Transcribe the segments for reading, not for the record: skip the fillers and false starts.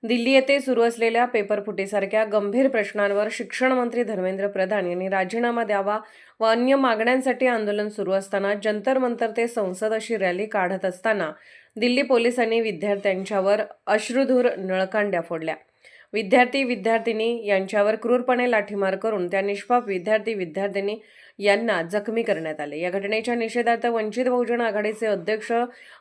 दिल्ली येथे सुरू असलेल्या पेपरफुटीसारख्या गंभीर प्रश्नांवर शिक्षण मंत्री धर्मेंद्र प्रधान यांनी राजीनामा द्यावा व अन्य मागण्यांसाठी आंदोलन सुरू असताना जंतर मंतर ते संसद अशी रॅली काढत असताना दिल्ली पोलिसांनी विद्यार्थ्यांच्यावर अश्रुधूर नळकांड्या फोडल्या। विद्यार्थी-विद्यार्थिनी यांच्यावर क्रूरपणे लाठीमार करून त्या निष्पाप विद्यार्थी-विद्यार्थिनी यांना जखमी करण्यात आले। या घटनेच्या निषेधार्थ वंचित बहुजन आघाडीचे अध्यक्ष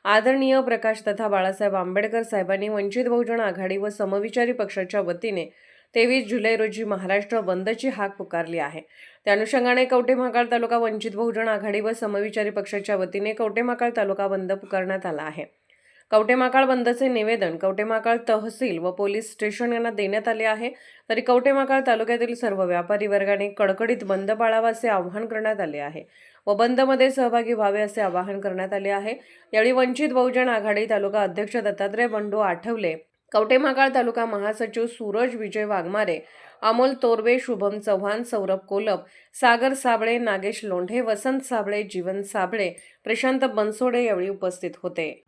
आदरणीय प्रकाश तथा बाळासाहेब आंबेडकर साहेबांनी वंचित बहुजन आघाडी व समविचारी पक्षाच्या वतीने 23 जुलै रोजी महाराष्ट्र बंदची हाक पुकारली आहे। त्या अनुषंगाने कवठे-महांकाळ तालुका वंचित बहुजन आघाडी व समविचारी पक्षाच्या वतीने कवठे-महांकाळ तालुका बंद पुकारण्यात आला आहे। कवठे-महांकाळ बंदचे निवेदन कवठे-महांकाळ तहसील व पोलीस स्टेशन यांना देण्यात आले आहे। तरी कवठे-महांकाळ तालुक्यातील सर्व व्यापारी वर्गाने कडकडीत बंद पाळावा असे आवाहन करण्यात आले आहे व बंदमध्ये सहभागी व्हावे असे आवाहन करण्यात आले आहे। यावेळी वंचित बहुजन आघाडी तालुका अध्यक्ष दत्तात्रय बंडू आठवले, कवठे-महांकाळ तालुका महासचिव सूरज विजय वाघमारे, अमोल तोरवे, शुभम चव्हाण, सौरभ कोलप, सागर साबळे, नागेश लोंढे, वसंत साबळे, जीवन साबळे, प्रशांत बनसोडे यावेळी उपस्थित होते।